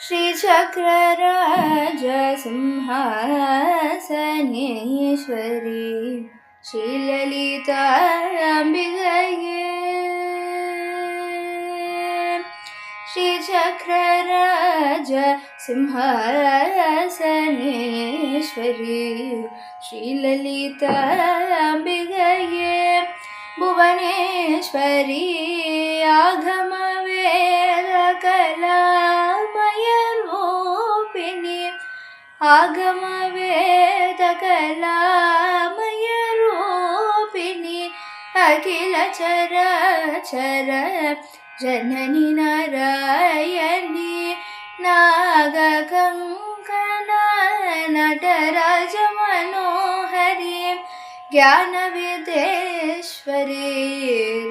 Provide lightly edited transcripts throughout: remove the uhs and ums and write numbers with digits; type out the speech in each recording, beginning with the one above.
श्रीचक्रराजसिंहासनेश्वरी श्रीललिताम्बिकये श्रीचक्रराजसिंहासनेश्वरी श्रीललिताम्बिकये भुवनेश्वरी आगमवेदकलामयरूपिणी आगमवेदकलामयरूपिणी अखिलचराचर जननी नारायणी नागकङ्कणा नटराजमनोहरी ज्ञानविदेश्वरी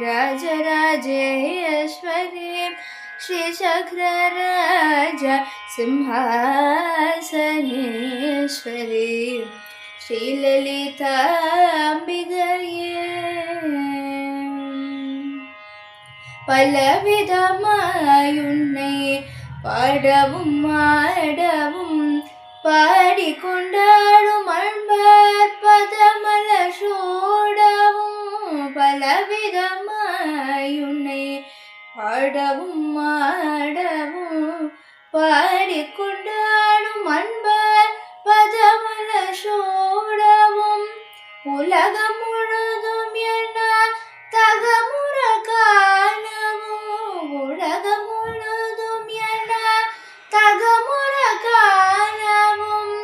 राजराजेश्वरी श्रीचक्रराजसिंहासनेश्वरी श्रीललिताम्बिकये பலவிதமாயுன்னை பாடவும் ஆடவும் பாடிக்கொண்டாடும் அன்பர் பதமலர் சூடவும் பலவிதமாயுன்னை பாடவும் ஆடவும் பாடிக்கொண்டாடும் அன்பர் பதமலர் சூடவும் உலகம் முழுதும் என்ன தகமுற காணவும் உலகம் முழுதும் என தகமுற காணவும்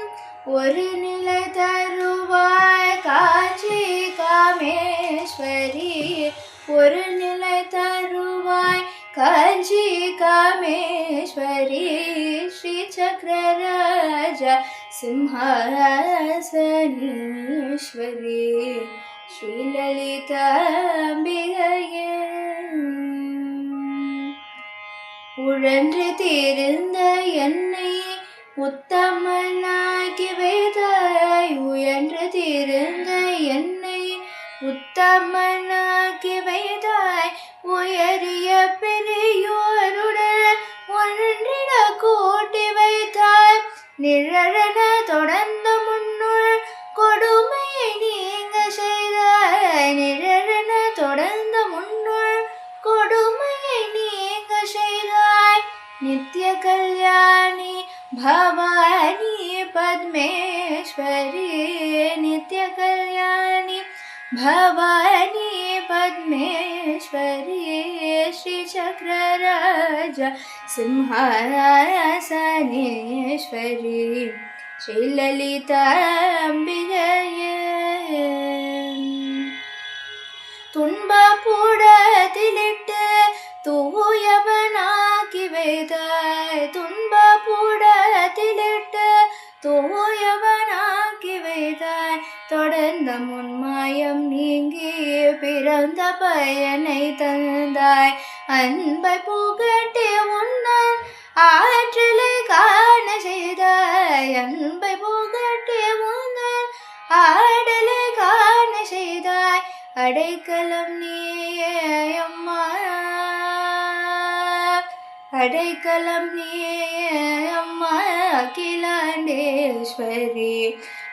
ஒரு நிலை தருவாய் காஞ்சி காமேஸ்வரி ஒரு நிலை தருவாய் காஞ்சி காமேஸ்வரி ஸ்ரீசக்கரராஜ சிம்ஹாசனேஸ்வரி ஸ்ரீலலிதாம்பிகையே உழன்று தீர்ந்த என்னை உத்தமனாக்கி வைத்தாய் உயன்று தீர்ந்த என்னை உத்தமனாக்கி வைத்தாய் உயரிய பெரியோருடன் ஒன்றிட கூட்டி வைத்தாய் நிழலென தொடர்ந்த முன்னுள் கொடுமையை நீங்க செய்தாய் நிழலென தொடர்ந்த முன்னுள் கொடுமையை நீங்க செய்தாய் நித்ய கல்யாணி பவானி பத்மேஸ்வரி நித்ய கல்யாணி பவானி பத்மேஸ்வரி ஸ்ரீசக்கரராஜ சிம்ஹாசனேஸ்வரி ஸ்ரீலலிதாம்பிகையே துன்பபுடத்திலிட்டு தூயவனாக்கி வைத்தாய் துன்பபுடத்திலிட்டு தூயவனாக்கி வைத்தாய் தொடர்ந்த முன்மாயம் நீங்கி பிறந்த பயனை தந்தாய் அன்பை புகட்டி உன்னன் ஆற்றலை காண செய்தாய் அன்பை புகட்டி உன்னன் ஆடலை காண செய்தாய் அடைக்கலம் நீயே அம்மா அடைக்கலம் நீயே அம்மா அகிலாண்டேஸ்வரி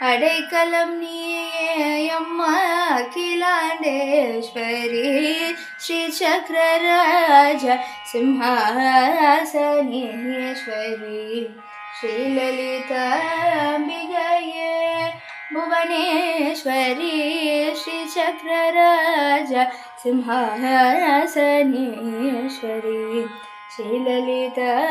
அடைக்கலம் நீயே அம்மா அகிலாண்டேஸ்வரி ஸ்ரீசக்கரராஜ சிம்ஹாசனேஸ்வரி ஸ்ரீலலிதாம்பிகையே भुवनेश्वरी श्रीचक्रराज सिंहासनेश्वरी श्रीललिताम्बिकये।